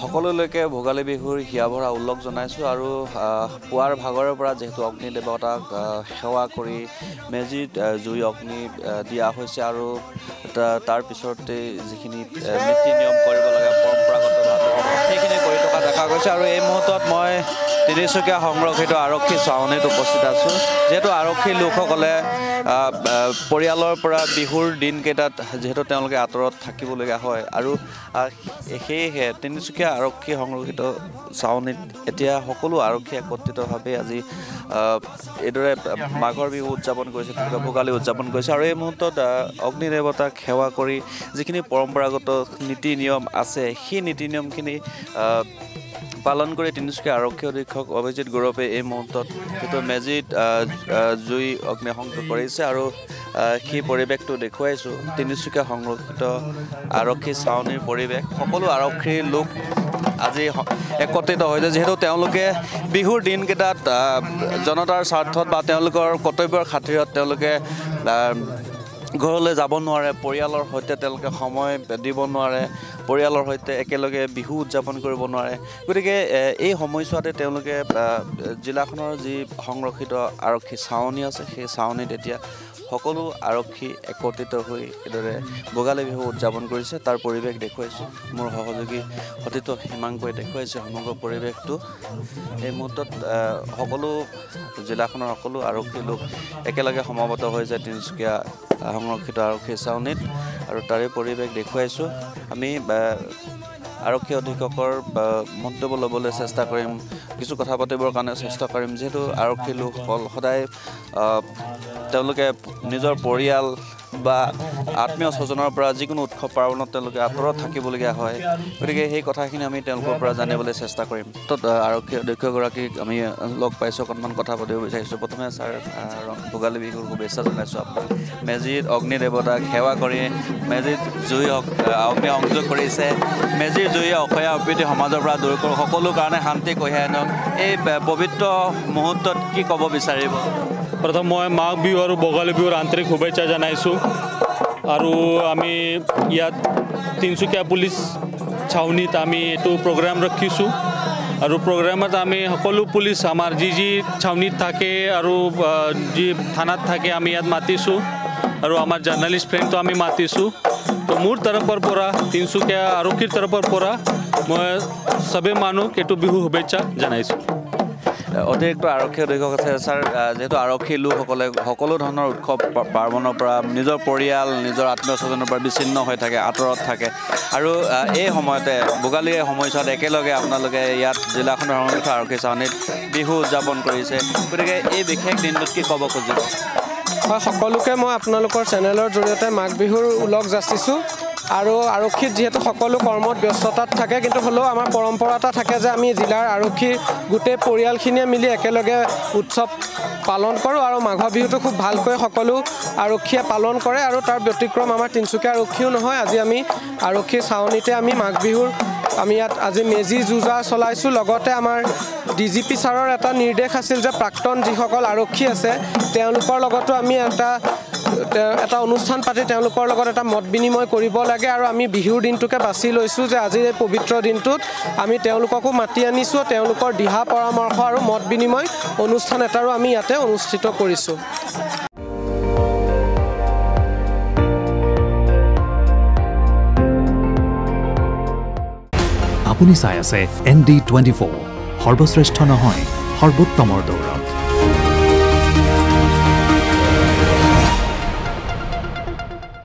সকলোলৈকে ভোগালী বিহুৰ হিয়াভৰা উল্লেখ জনাইছোঁ আৰু পুৱাৰ ভাগৰৰ পৰা যেহেতু অগ্নি দেৱতাক সেৱা কৰি মেজিত জুই অগ্নি দিয়া হৈছে আৰু তাৰ পিছতে যিখিনি নীতি নিয়ম কৰিব লাগে পৰম্পৰাগতভাৱে সেইখিনি কৰি থকা দেখা গৈছে আৰু এই মুহূৰ্তত মই তিনিচুকীয়া সংৰক্ষিত আৰক্ষী ছাউনীত উপস্থিত আছোঁ যেহেতু আৰক্ষী লোকসকলে পৰিয়ালৰ পৰা বিহুৰ দিনকেইটাত যেহেতু তেওঁলোকে আঁতৰত থাকিবলগীয়া হয় আৰু সেয়েহে তিনিচুকীয়া আৰক্ষী সংৰক্ষিত ছাউনীত এতিয়া সকলো আৰক্ষী একত্ৰিতভাৱে আজি এইদৰে মাঘৰ বিহু উদযাপন কৰিছে ভোগালী উদযাপন কৰিছে আৰু এই মুহূৰ্তত অগ্নি দেৱতাক সেৱা কৰি যিখিনি পৰম্পৰাগত নীতি নিয়ম আছে সেই নীতি নিয়মখিনি পালন কৰি তিনিচুকীয়া আৰক্ষী অধীক্ষক অভিজিত গৌৰৱে এই মুহূৰ্তত যিটো মেজিত জুই অগ্নি সংযোগ কৰিছে আৰু সেই পৰিৱেশটো দেখুৱাইছোঁ তিনিচুকীয়া সংৰক্ষিত আৰক্ষী ছাউনীৰ পৰিৱেশ সকলো আৰক্ষীৰ লোক আজি একত্ৰিত হৈছে যিহেতু তেওঁলোকে বিহুৰ দিনকেইটাত জনতাৰ স্বাৰ্থত বা তেওঁলোকৰ কৰ্তব্যৰ খাতিৰত তেওঁলোকে ঘৰলৈ যাব নোৱাৰে পৰিয়ালৰ সৈতে তেওঁলোকে সময় দিব নোৱাৰে পৰিয়ালৰ সৈতে একেলগে বিহু উদযাপন কৰিব নোৱাৰে গতিকে এই সময়ছোৱাতে তেওঁলোকে জিলাখনৰ যি সংৰক্ষিত আৰক্ষী ছাউনী আছে সেই ছাউনীত এতিয়া সকলো আৰক্ষী একত্ৰিত হৈ এইদৰে ভোগালী বিহু উদযাপন কৰিছে তাৰ পৰিৱেশ দেখুৱাইছোঁ মোৰ সহযোগী সতীৰ্থ হিমাংকুৱে দেখুৱাইছে সমগ্ৰ পৰিৱেশটো এই মুহূৰ্তত সকলো জিলাখনৰ সকলো আৰক্ষী লোক একেলগে সমবেত হৈ যায় তিনিচুকীয়া সংৰক্ষিত আৰক্ষী ছাউনীত আৰু তাৰে পৰিৱেশ দেখুৱাইছোঁ আমি আৰক্ষী অধীক্ষকৰ মন্তব্য ল'বলৈ চেষ্টা কৰিম কিছু কথা পাতিবৰ কাৰণে চেষ্টা কৰিম যিহেতু আৰক্ষী লোকসকল সদায় তেওঁলোকে নিজৰ পৰিয়াল বা আত্মীয় স্বজনৰ পৰা যিকোনো উৎসৱ পাৰ্বণত তেওঁলোকে আঁতৰত থাকিবলগীয়া হয় গতিকে সেই কথাখিনি আমি তেওঁলোকৰ পৰা জানিবলৈ চেষ্টা কৰিম আৰক্ষী অধ্যক্ষগৰাকীক আমি লগ পাইছোঁ অকণমান কথা পাতিব বিচাৰিছোঁ প্ৰথমে ছাৰ ভোগালী বিহুৰ শুভেচ্ছা জনাইছোঁ আপোনাক মেজিত অগ্নি দেৱতাক সেৱা কৰি মেজিত জুই অগ্নি সংযোগ কৰিছে মেজিৰ জুয়ে অসহায় অপ্ৰীতি সমাজৰ পৰা দূৰ কৰোঁ সকলো কাৰণে শান্তি কঢ়িয়াই আনক এই পবিত্ৰ মুহূৰ্তত কি ক'ব বিচাৰিব প্ৰথম মই মাঘ বিহু আৰু ভোগালী বিহুৰ আন্তৰিক শুভেচ্ছা জনাইছোঁ আৰু আমি ইয়াত তিনিচুকীয়া পুলিচ ছাউনীত আমি এইটো প্ৰগ্ৰাম ৰাখিছোঁ আৰু প্ৰগ্ৰামত আমি সকলো পুলিচ আমাৰ যি ছাউনীত থাকে আৰু যি থানাত থাকে আমি ইয়াত মাতিছোঁ আৰু আমাৰ জাৰ্ণালিষ্ট ফ্ৰেণ্ডটো আমি মাতিছোঁ তো মোৰ তৰফৰ পৰা তিনিচুকীয়া আৰক্ষীৰ তৰফৰ পৰা মই চবে মানুহক এইটো বিহু শুভেচ্ছা জনাইছোঁ অতিৰিক্ত আৰক্ষী অধীক্ষক আছে ছাৰ যেহেতু আৰক্ষী লোকসকলে সকলো ধৰণৰ উৎসৱ পাৰ্বণৰ পৰা নিজৰ পৰিয়াল নিজৰ আত্মীয় স্বজনৰ পৰা বিচ্ছিন্ন হৈ থাকে আঁতৰত থাকে আৰু এই সময়তে ভোগালীৰ সময়ছোৱাত একেলগে আপোনালোকে ইয়াত জিলাখনৰ সংৰক্ষিত আৰক্ষী ছাউনীত বিহু উদযাপন কৰিছে গতিকে এই বিশেষ দিনটোত কি ক'ব খুজিব হয় সকলোকে মই আপোনালোকৰ চেনেলৰ জৰিয়তে মাঘ বিহুৰ ওলগ যাচিছোঁ আৰু আৰক্ষীত যিহেতু সকলো কৰ্মত ব্যস্ততাত থাকে কিন্তু হ'লেও আমাৰ পৰম্পৰা এটা থাকে যে আমি জিলাৰ আৰক্ষীৰ গোটেই পৰিয়ালখিনিয়ে মিলি একেলগে উৎসৱ পালন কৰোঁ আৰু মাঘৰ বিহুটো খুব ভালকৈ সকলো আৰক্ষীয়ে পালন কৰে আৰু তাৰ ব্যতিক্ৰম আমাৰ তিনিচুকীয়া আৰক্ষীও নহয় আজি আমি আৰক্ষী ছাউনীতে আমি মাঘ বিহুৰ আমি ইয়াত আজি মেজি যুঁজা চলাইছোঁ লগতে আমাৰ DGP ছাৰৰ এটা নিৰ্দেশ আছিল যে প্ৰাক্তন যিসকল আৰক্ষী আছে তেওঁলোকৰ লগতো আমি এটা অনুষ্ঠান পাতি তেওঁলোকৰ লগত এটা মত বিনিময় কৰিব লাগে আৰু আমি বিহুৰ দিনটোকে বাছি লৈছোঁ যে আজিৰ এই পবিত্ৰ দিনটোত আমি তেওঁলোককো মাতি আনিছোঁ তেওঁলোকৰ দিহা পৰামৰ্শ আৰু মত বিনিময় অনুষ্ঠান এটাৰো আমি ইয়াতে অনুষ্ঠিত কৰিছোঁ আপুনি চাই আছে ND24 সৰ্বশ্ৰেষ্ঠ নহয় সৰ্বোত্তমৰ দৌৰ